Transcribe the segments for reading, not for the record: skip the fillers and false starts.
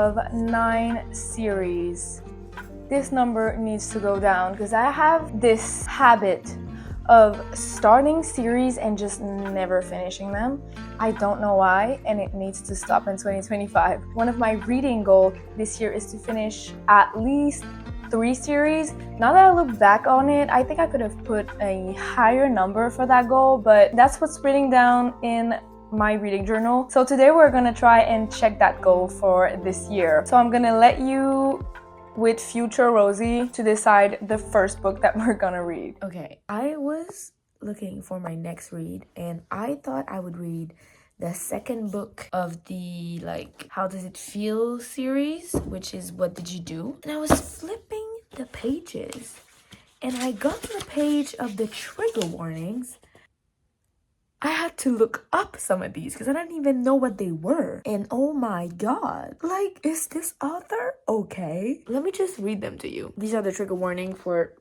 of 9 series. This number needs to go down because I have this habit of starting series and just never finishing them. I don't know why, and it needs to stop in 2025. One of my reading goals this year is to finish at least 3 series. Now that I look back on it, I think I could have put a higher number for that goal, but that's what's written down in my reading journal. So today we're gonna try and check that goal for this year. So I'm gonna let you with future Rosie to decide the first book that we're gonna read. Okay, I was looking for my next read and I thought I would read the second book of the How Does It Feel series, which is What Did You Do? And I was flipping the pages and I got to the page of the trigger warnings. I had to look up some of these because I didn't even know what they were. And oh my god, is this author okay? Let me just read them to you. These are the trigger warning for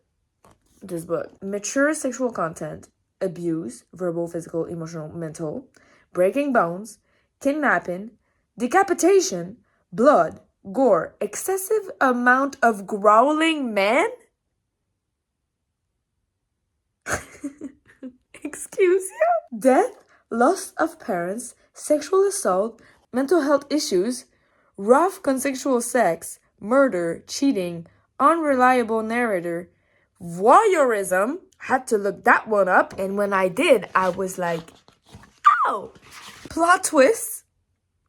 this book. Mature sexual content, abuse, verbal, physical, emotional, mental, breaking bones, kidnapping, decapitation, blood, gore, excessive amount of growling men? Excuse you? Death, loss of parents, sexual assault, mental health issues, rough consensual sex, murder, cheating, unreliable narrator, voyeurism. Had to look that one up, and when I did, I was like, ow! Plot twists.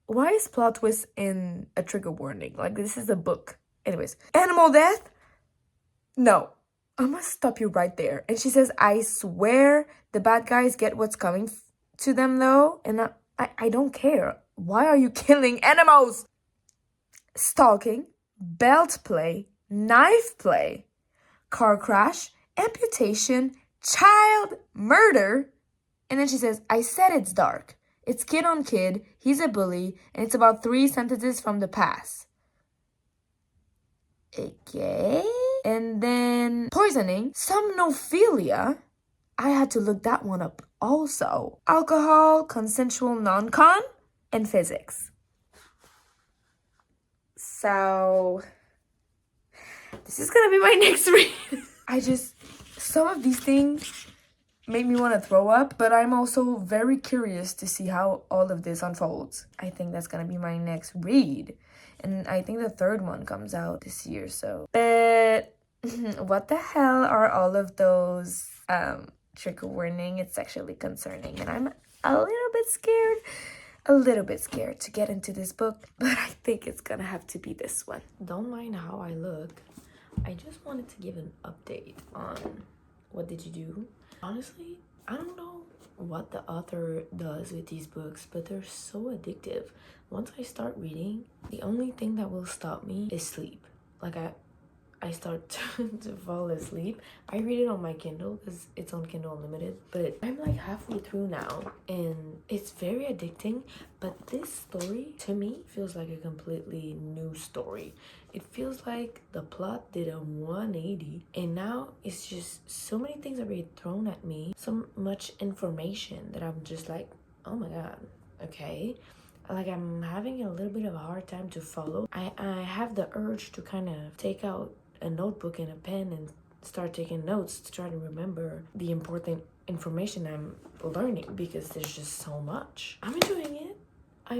Why is plot twist in a trigger warning? This is a book. Anyways, animal death? No. I must stop you right there. And she says, I swear the bad guys get what's coming to them though. And I don't care. Why are you killing animals? Stalking, belt play, knife play, car crash, amputation, child murder. And then she says, I said it's dark. It's kid on kid. He's a bully. And it's about 3 sentences from the past. Okay. And then poisoning, somnophilia. I had to look that one up also. Alcohol, consensual non-con, and physics. So this is gonna be my next read. Some of these things made me want to throw up, but I'm also very curious to see how all of this unfolds. I think that's gonna be my next read. And I think the third one comes out this year, so. But what the hell are all of those trigger warning? It's sexually concerning, and I'm a little bit scared to get into this book, but I think it's gonna have to be this one. Don't mind how I look. I just wanted to give an update on What Did You Do? Honestly, I don't know what the author does with these books, but they're so addictive. Once I start reading, the only thing that will stop me is sleep. I start to fall asleep. I read it on my Kindle because it's on Kindle Unlimited, but I'm halfway through now and it's very addicting. But this story to me feels like a completely new story. It feels like the plot did a 180 and now it's just so many things are being thrown at me, so much information that I'm just like, oh my god, okay. I'm having a little bit of a hard time to follow. I have the urge to kind of take out a notebook and a pen and start taking notes to try to remember the important information I'm learning because there's just so much. I'm enjoying it. I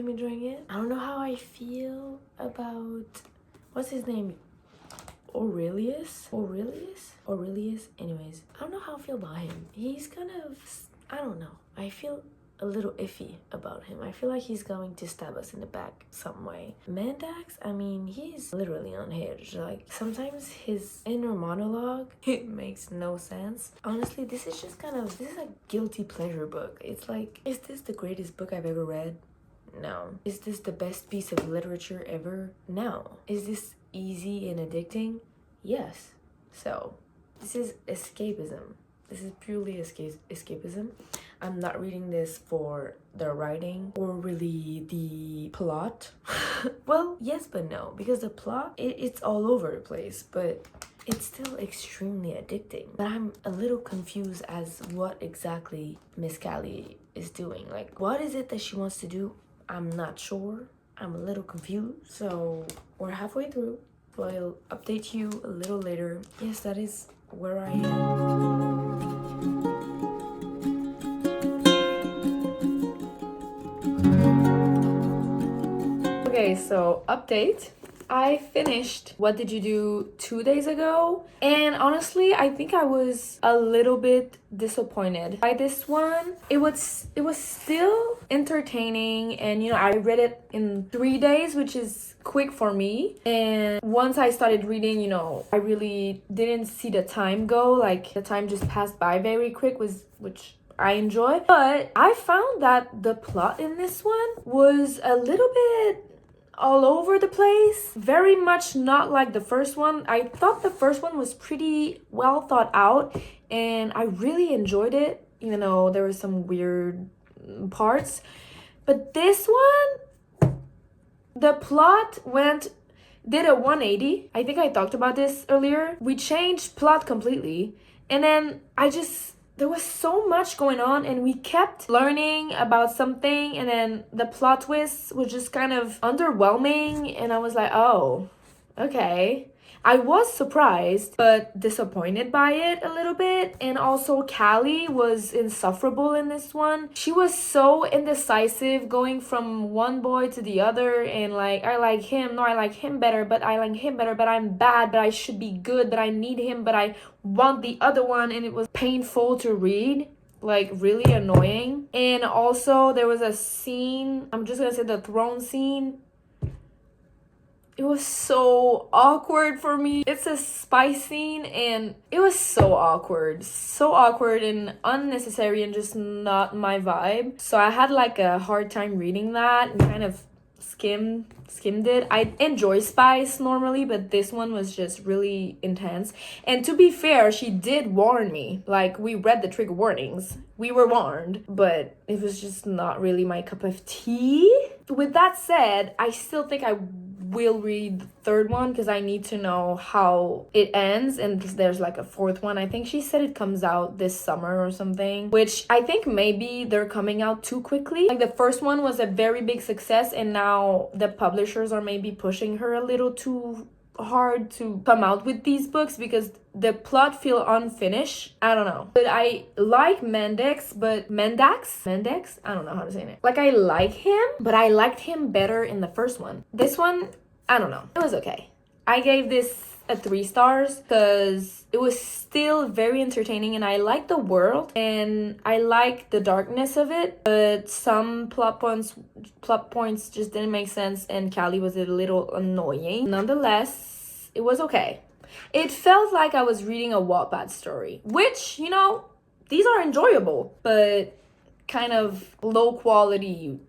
don't know how I feel about, what's his name? Aurelius? Anyways, I don't know how I feel about him. He's kind of, I don't know. I feel a little iffy about him. I feel like he's going to stab us in the back some way. Mandax, I mean, he's literally unhinged. Sometimes his inner monologue, it makes no sense. Honestly, this is a guilty pleasure book. It's is this the greatest book I've ever read? No. Is this the best piece of literature ever? No. Is this easy and addicting? Yes. So, this is escapism. This is purely escapism. I'm not reading this for the writing or really the plot. Well, yes but no, because the plot, it's all over the place, but it's still extremely addicting. But I'm a little confused as what exactly Miss Callie is doing. What is it that she wants to do? I'm not sure. I'm a little confused. So we're halfway through. So I'll update you a little later. Yes, that is where I am. Okay, so update. I finished What Did You Do 2 days ago, and honestly, I think I was a little bit disappointed by this one. It was still entertaining, and I read it in 3 days, which is quick for me. And once I started reading, I really didn't see the time go. Like the time just passed by very quick, which I enjoy. But I found that the plot in this one was a little bit all over the place, very much not like the first one. I thought the first one was pretty well thought out, and I really enjoyed it, even though there were some weird parts. But this one, the plot did a 180. I think I talked about this earlier. We changed plot completely, and then there was so much going on, and we kept learning about something, and then the plot twists was just kind of underwhelming, and I was like, oh, okay. I was surprised but disappointed by it a little bit. And also Callie was insufferable in this one. She was so indecisive, going from one boy to the other, and like, I like him, no, I like him better, but I like him better, but I'm bad, but I should be good, but I need him, but I want the other one. And it was painful to read, like really annoying. And also there was a scene, I'm just gonna say the throne scene. It was so awkward for me. It's a spy scene, and it was so awkward and unnecessary and just not my vibe. So I had like a hard time reading that and kind of skimmed it. I enjoy spies normally, but this one was just really intense. And to be fair, she did warn me. Like, we read the trigger warnings. We were warned, but it was just not really my cup of tea. With that said, I still think I will read the third one because I need to know how it ends, and there's like a fourth one. I think she said it comes out this summer or something, which I think maybe they're coming out too quickly. Like the first one was a very big success, and now the publishers are maybe pushing her a little too hard to come out with these books because the plot feel unfinished. I don't know, but I like Mendax. I don't know how to say it. Like, I like him, but I liked him better in the first one. This one, I don't know, it was okay. I gave this a 3 stars because it was still very entertaining, and I like the world and I like the darkness of it, but some plot points just didn't make sense, and Callie was a little annoying. Nonetheless, it was okay. It felt like I was reading a Wattpad story, which, these are enjoyable, but kind of low quality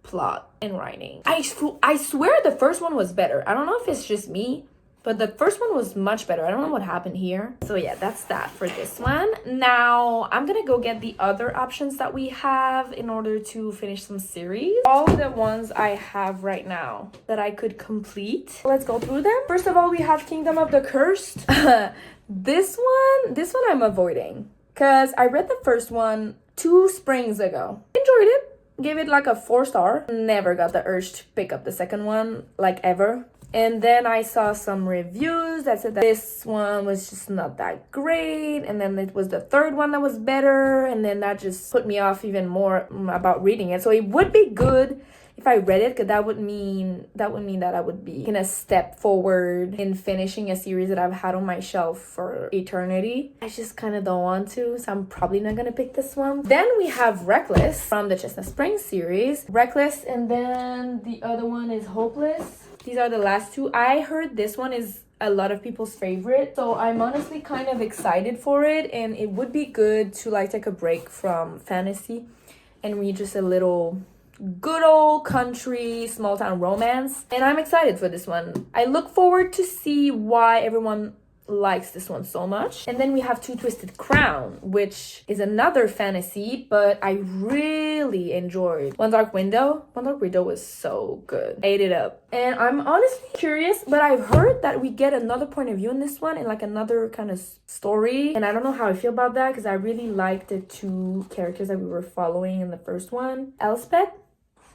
plot and writing. I swear the first one was better. I don't know if it's just me, but the first one was much better. I don't know what happened here. So yeah, that's that for this one. Now, I'm gonna go get the other options that we have in order to finish some series. All the ones I have right now that I could complete. Let's go through them. First of all, we have Kingdom of the Cursed. This one I'm avoiding because I read the first one 2 springs ago. Enjoyed it. Gave it like a 4 star. Never got the urge to pick up the second one, like ever. And then I saw some reviews that said that this one was just not that great. And then it was the third one that was better. And then that just put me off even more about reading it. So it would be good if I read it, because that would mean that I would be in a step forward in finishing a series that I've had on my shelf for eternity. I just kind of don't want to, so I'm probably not gonna pick this one. Then we have Reckless from the Chestnut Springs series. Reckless, and then the other one is Hopeless. These are the last 2. I heard this one is a lot of people's favorite, so I'm honestly kind of excited for it, and it would be good to like take a break from fantasy and read just a little good old country small town romance. And I'm excited for this one. I look forward to see why everyone likes this one so much. And then we have Two Twisted Crown, which is another fantasy, but I really enjoyed One Dark Window. One Dark Window was so good. Ate it up. And I'm honestly curious, but I've heard that we get another point of view in this one and like another kind of story. And I don't know how I feel about that because I really liked the 2 characters that we were following in the first one. Elspeth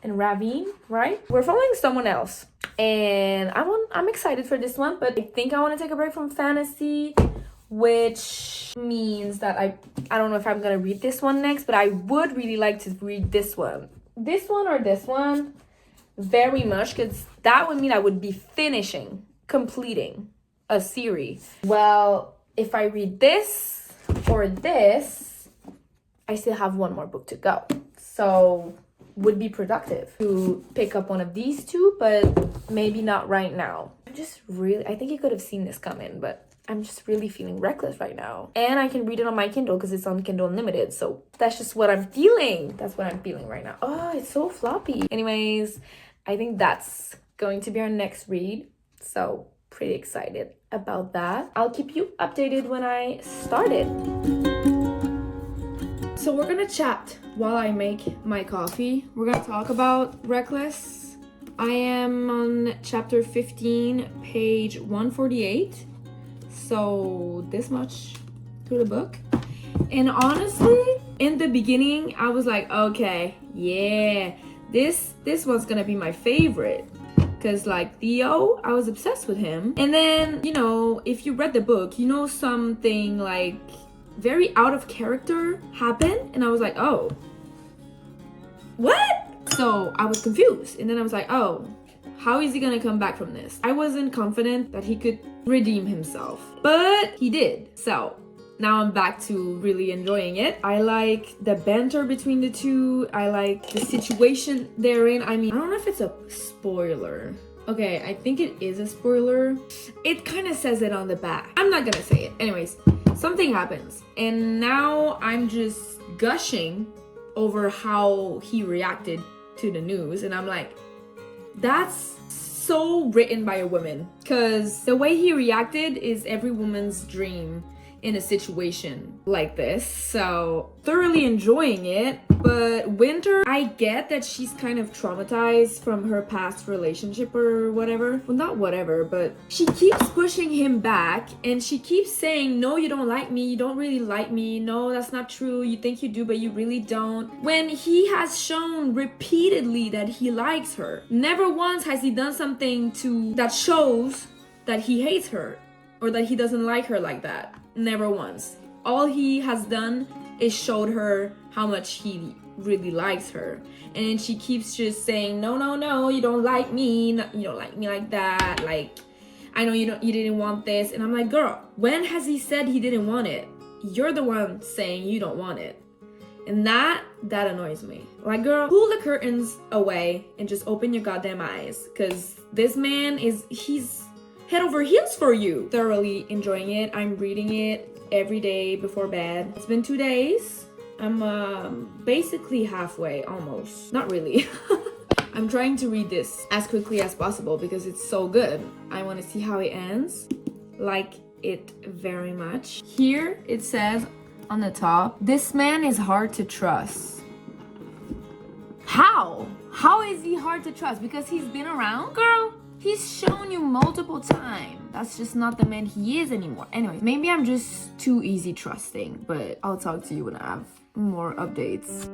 and Ravine, right? We're following someone else. And I'm excited for this one, but I think I want to take a break from fantasy, which means that I don't know if I'm gonna read this one next, but I would really like to read this one. This one or this one very much, because that would mean I would be completing a series. Well, if I read this or this, I still have one more book to go. So would be productive to pick up one of these two, but maybe not right now. I think you could have seen this coming, but I'm just really feeling reckless right now. And I can read it on my Kindle because it's on Kindle Unlimited. So that's just what I'm feeling. That's what I'm feeling right now. Oh, it's so floppy. Anyways, I think that's going to be our next read. So pretty excited about that. I'll keep you updated when I start it. So we're gonna chat while I make my coffee. We're gonna talk about Reckless. I am on chapter 15, page 148. So this much through the book. And honestly, in the beginning, I was like, okay, yeah, this one's gonna be my favorite. Because like Theo, I was obsessed with him. And then, you know, if you read the book, you know something like very out of character happened. And I was like, oh, what? So I was confused. And then I was like, oh, how is he gonna come back from this? I wasn't confident that he could redeem himself, but he did. So now I'm back to really enjoying it. I like the banter between the two. I like the situation they're in. I mean, I don't know if it's a spoiler. Okay, I think it is a spoiler. It kind of says it on the back. I'm not gonna say it. Anyways, something happens. And now I'm just gushing over how he reacted to the news. And I'm like, that's so written by a woman. Because the way he reacted is every woman's dream in a situation like this. So thoroughly enjoying it. But Winter, I get that she's kind of traumatized from her past relationship or whatever. Well, not whatever, but she keeps pushing him back and she keeps saying, no, you don't like me. You don't really like me. No, that's not true. You think you do, but you really don't. When he has shown repeatedly that he likes her. Never once has he done something that shows that he hates her or that he doesn't like her like that. Never once. All he has done is showed her how much he really likes her. And then she keeps just saying, no, you don't like me. No, you don't like me like that. Like, I know you didn't want this. And I'm like, girl, when has he said he didn't want it? You're the one saying you don't want it. And that annoys me. Like, girl, pull the curtains away and just open your goddamn eyes. Because this man he's head over heels for you. Thoroughly enjoying it. I'm reading it every day before bed. It's been 2 days. I'm basically halfway, almost. Not really. I'm trying to read this as quickly as possible because it's so good. I want to see how it ends. Like it very much. Here it says on the top, this man is hard to trust. How? How is he hard to trust? Because he's been around? Girl, he's shown you multiple times. That's just not the man he is anymore. Anyway, maybe I'm just too easy trusting, but I'll talk to you when I have more updates.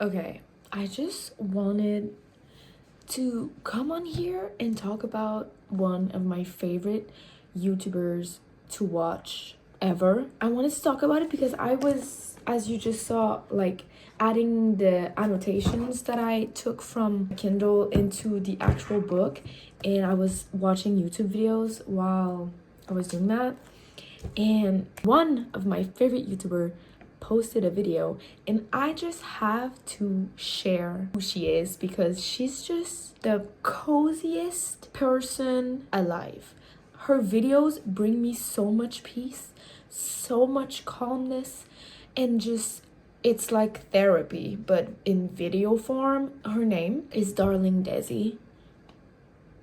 Okay, I just wanted to come on here and talk about one of my favorite YouTubers to watch ever. I wanted to talk about it because I was, as you just saw, like adding the annotations that I took from Kindle into the actual book, and I was watching YouTube videos while I was doing that. And one of my favorite YouTuber posted a video, and I just have to share who she is because she's just the coziest person alive. Her videos bring me so much peace, so much calmness, and just it's like therapy, but in video form. Her name is Darling Desi.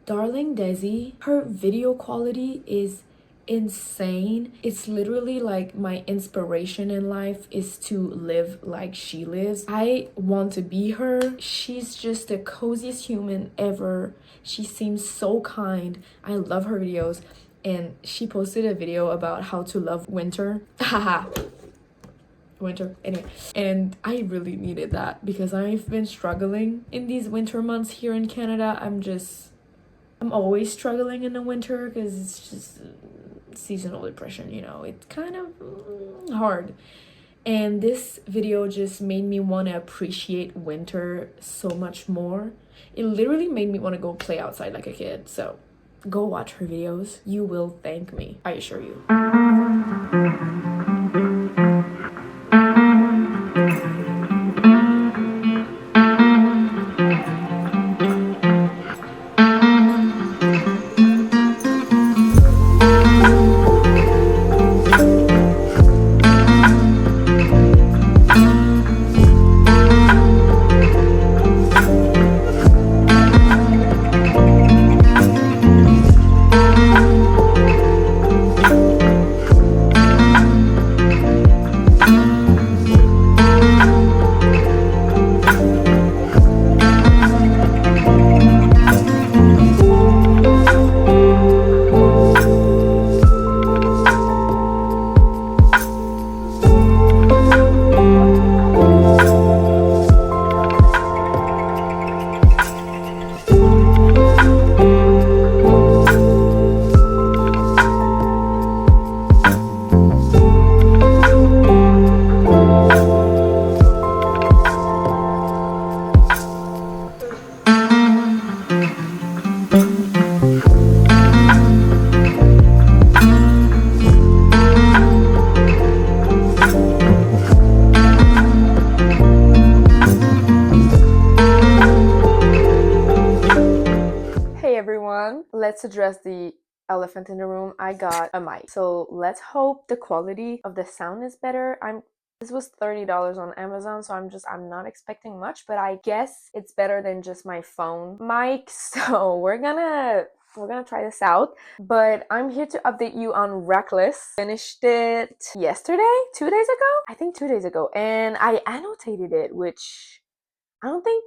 Darling Desi, her video quality is insane. It's literally like my inspiration in life is to live like she lives. I want to be her. She's just the coziest human ever. She seems so kind. I love her videos. And she posted a video about how to love winter. Haha. Winter anyway, and I really needed that because I've been struggling in these winter months here in Canada. I'm always struggling in the winter because it's just seasonal depression, you know. It's kind of hard. And this video just made me want to appreciate winter so much more. It literally made me want to go play outside like a kid. So go watch her videos. You will thank me, I assure you. Hey everyone, let's address the elephant in the room. I got a mic. So let's hope the quality of the sound is better. This was $30 on Amazon, so I'm not expecting much, but I guess it's better than just my phone mic. So we're gonna try this out. But I'm here to update you on Reckless. Finished it yesterday, 2 days ago? I think 2 days ago. And I annotated it, which I don't think,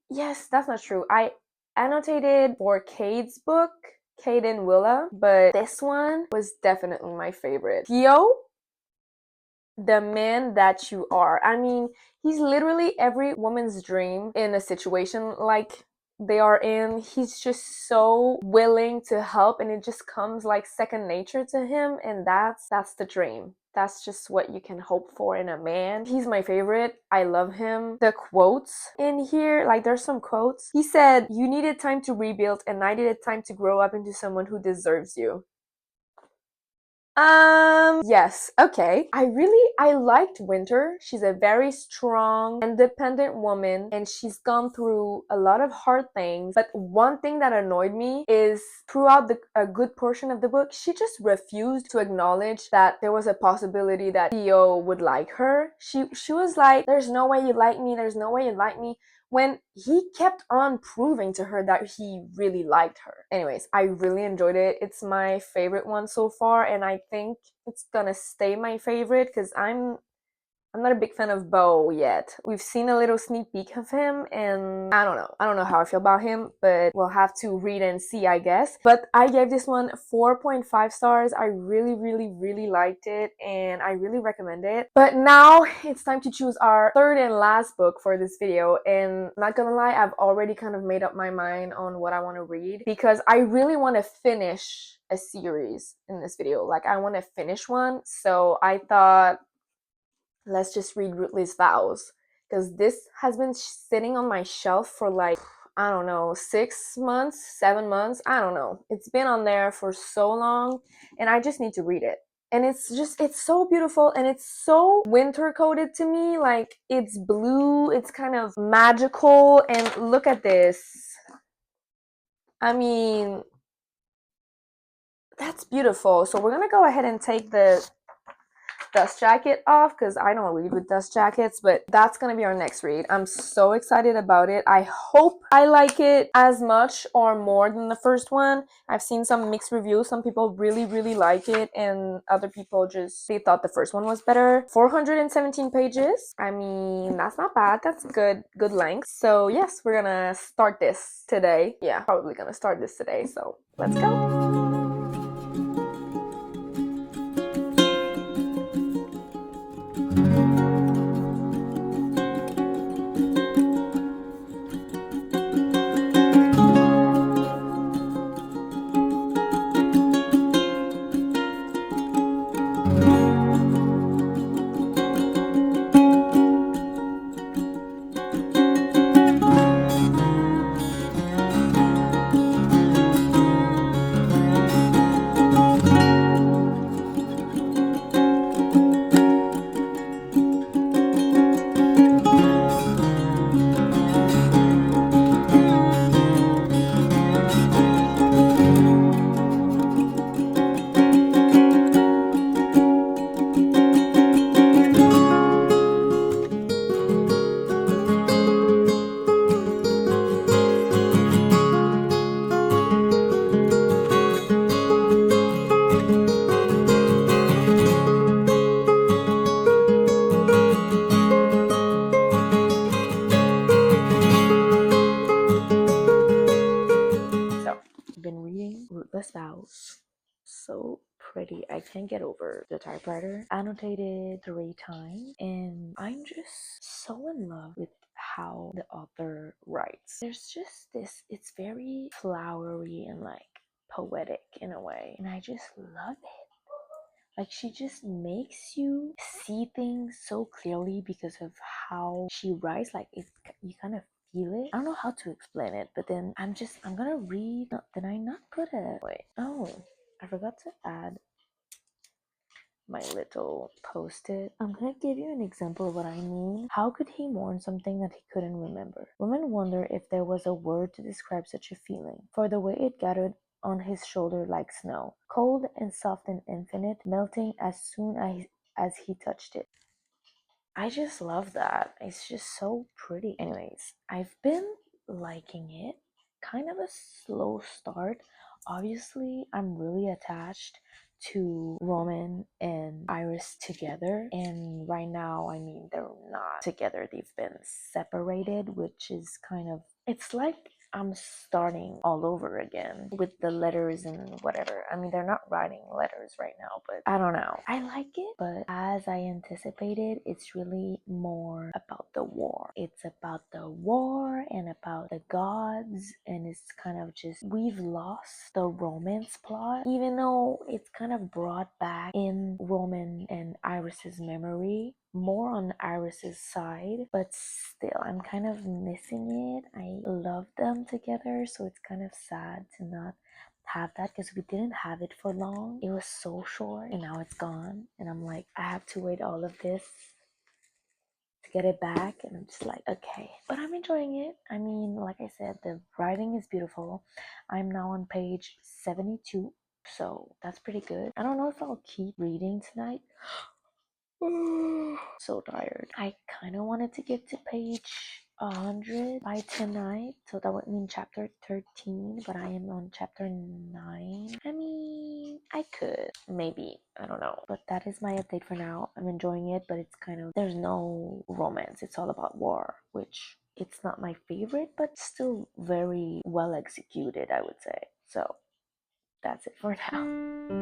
yes, that's not true. I annotated for Cade's book, Cade and Willa, but this one was definitely my favorite. Theo, the man that you are. I mean, he's literally every woman's dream in a situation like they are in. He's just so willing to help, and it just comes like second nature to him, and that's the dream. That's just what you can hope for in a man. He's my favorite. I love him. The quotes in here, like there's some quotes. He said, "You needed time to rebuild, and I needed time to grow up into someone who deserves you." Yes, okay. I liked Winter. She's a very strong, independent woman, and she's gone through a lot of hard things. But one thing that annoyed me is throughout a good portion of the book, she just refused to acknowledge that there was a possibility that Theo would like her. She was like, "There's no way you like me, there's no way you like me," when he kept on proving to her that he really liked her. Anyways, I really enjoyed it. It's my favorite one so far, and I think it's gonna stay my favorite because I'm not a big fan of Bo yet. We've seen a little sneak peek of him, and I don't know. I don't know how I feel about him, but we'll have to read and see, I guess. But I gave this one 4.5 stars. I really, really, really liked it, and I really recommend it. But now it's time to choose our third and last book for this video, and not gonna lie, I've already kind of made up my mind on what I want to read because I really want to finish a series in this video. Like, I want to finish one, so I thought, let's just read Rootless Vows, because this has been sitting on my shelf for like, I don't know, 6 months, 7 months, I don't know. It's been on there for so long, and I just need to read it. And it's so beautiful, and it's so winter coated to me. Like, it's blue, it's kind of magical, and look at this. I mean, that's beautiful. So we're gonna go ahead and take the dust jacket off because I don't read with dust jackets, but that's gonna be our next read. I'm so excited about it. I hope I like it as much or more than the first one. I've seen some mixed reviews. Some people really, really like it, and other people just, they thought the first one was better. 417 pages. I mean, that's not bad. That's good length. So yes, we're gonna start this today. Yeah, probably gonna start this today. So let's go. Been reading Rootless Vows. So pretty. I can't get over the typewriter. Annotated 3 times, and I'm just so in love with how the author writes. There's just this, it's very flowery and like poetic in a way, and I just love it. Like, she just makes you see things so clearly because of how she writes. Like, you kind of feel it. I don't know how to explain it, but then I'm gonna read. No, did I not put it? Wait, oh, I forgot to add my little post-it. I'm gonna give you an example of what I mean. How could he mourn something that he couldn't remember? Women wonder if there was a word to describe such a feeling, for the way it gathered on his shoulder like snow, cold and soft and infinite, melting as soon as he touched it. I just love that. It's just so pretty. Anyways, I've been liking it. Kind of a slow start. Obviously, I'm really attached to Roman and Iris together, and right now, I mean, they're not together. They've been separated, which is kind of, it's like I'm starting all over again with the letters and whatever. I mean, they're not writing letters right now, but I don't know. I like it, but as I anticipated, it's really more about the war. It's about the war and about the gods, and it's kind of just, we've lost the romance plot, even though it's kind of brought back in Roman and Iris's memory, more on Iris's side, but still, I'm kind of missing it. I love them together, so it's kind of sad to not have that because we didn't have it for long. It was so short, and now it's gone, and I'm like, I have to wait all of this to get it back, and I'm just like, okay, but I'm enjoying it. I mean, like I said, the writing is beautiful. I'm now on page 72, so that's pretty good. I don't know if I'll keep reading tonight. So tired. I kind of wanted to get to page 100 by tonight, so that would mean chapter 13, but I am on chapter 9. I mean, I could, maybe, I don't know, but that is my update for now. I'm enjoying it, but it's kind of, there's no romance, it's all about war, which it's not my favorite, but still very well executed, I would say. So that's it for now.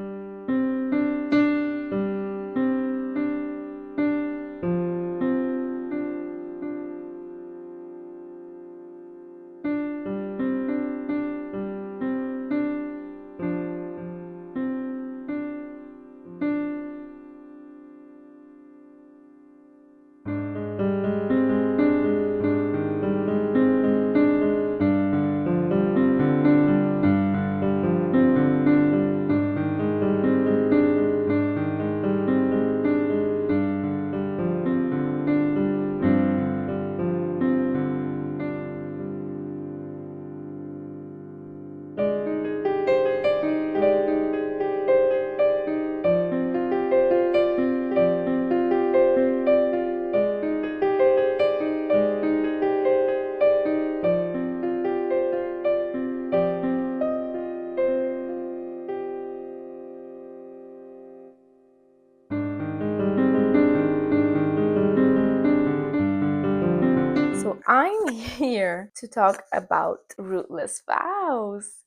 So I'm here to talk about Rootless Vows.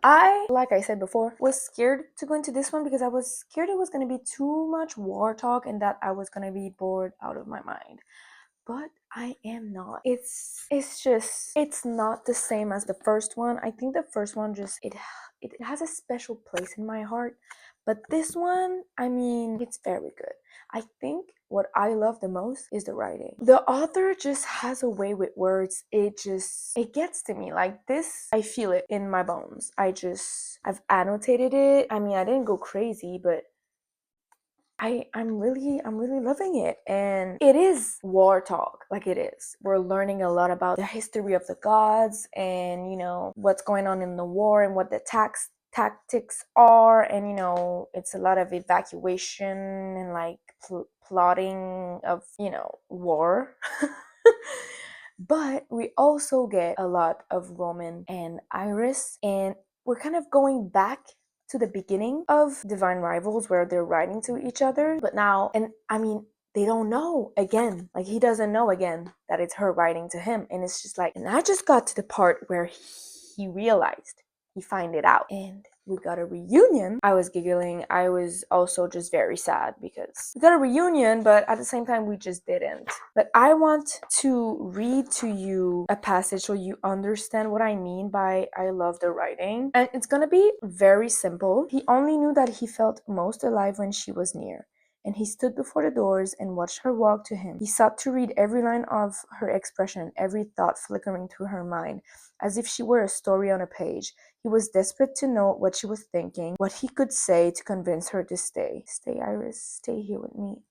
Like I said before, was scared to go into this one because I was scared it was going to be too much war talk and that I was going to be bored out of my mind. But I am not. It's not the same as the first one. I think the first one just it has a special place in my heart. But this one, I mean, it's very good. I think what I love the most is the writing. The author just has a way with words. It gets to me. Like this, I feel it in my bones. I've annotated it. I mean, I didn't go crazy, but I'm really loving it. And it is war talk, like it is. We're learning a lot about the history of the gods and, you know, what's going on in the war and what the tactics are. And, you know, it's a lot of evacuation and like plotting of, you know, war. But we also get a lot of Roman and Iris, and we're kind of going back to the beginning of Divine Rivals where they're writing to each other. But now, and I mean, they don't know again. Like, he doesn't know again that it's her writing to him. And it's just like, and I just got to the part where he realized, he find it out. And we got a reunion. I was giggling. I was also just very sad because we got a reunion, but at the same time, we just didn't. But I want to read to you a passage so you understand what I mean by I love the writing. And it's gonna be very simple. He only knew that he felt most alive when she was near. And he stood before the doors and watched her walk to him. He sought to read every line of her expression, every thought flickering through her mind, as if she were a story on a page. He was desperate to know what she was thinking, what he could say to convince her to stay. Stay, Iris. Stay here with me.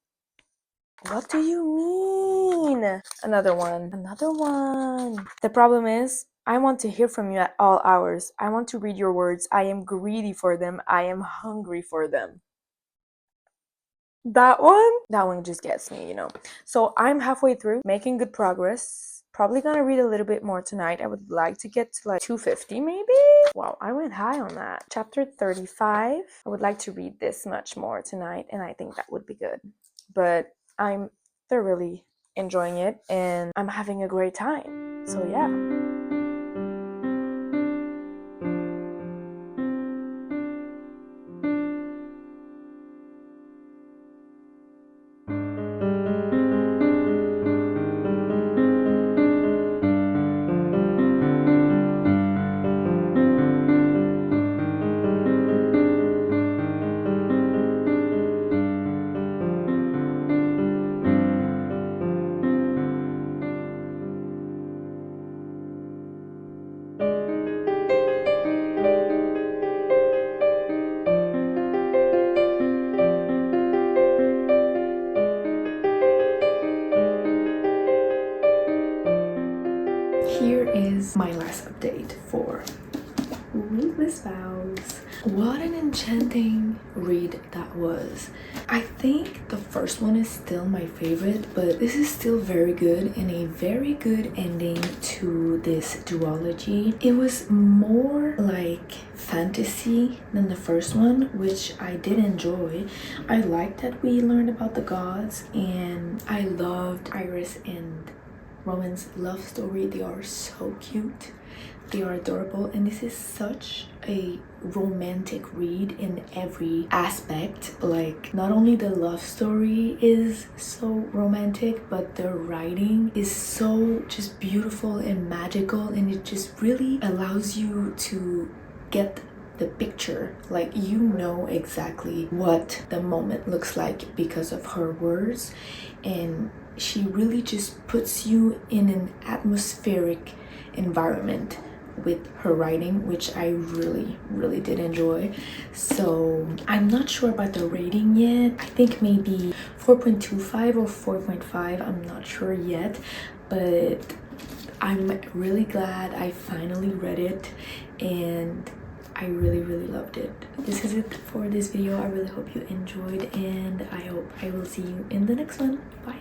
What do you mean? Another one. Another one. The problem is, I want to hear from you at all hours. I want to read your words. I am greedy for them. I am hungry for them. That one just gets me, you know. So I'm halfway through, making good progress. Probably gonna read a little bit more tonight. I would like to get to like 250 maybe. Wow, I went high on that. Chapter 35. I would like to read this much more tonight, and I think that would be good. But I'm thoroughly enjoying it, and I'm having a great time. So yeah. Here is my last update for Ruthless Vows. What an enchanting read that was. I think the first one is still my favorite, but this is still very good and a very good ending to this duology. It was more like fantasy than the first one, which I did enjoy. I liked that we learned about the gods, and I loved Iris and Rowan's love story. They are so cute. They are adorable, and this is such a romantic read in every aspect. Like, not only the love story is so romantic, but the writing is so just beautiful and magical, and it just really allows you to get the picture. Like, you know exactly what the moment looks like because of her words, and she really just puts you in an atmospheric environment with her writing, which I really did enjoy. So I'm not sure about the rating yet. I think maybe 4.25 or 4.5, I'm not sure yet, but I'm really glad I finally read it, and I really loved it. This is it for this video. I really hope you enjoyed, and I hope I will see you in the next one. Bye.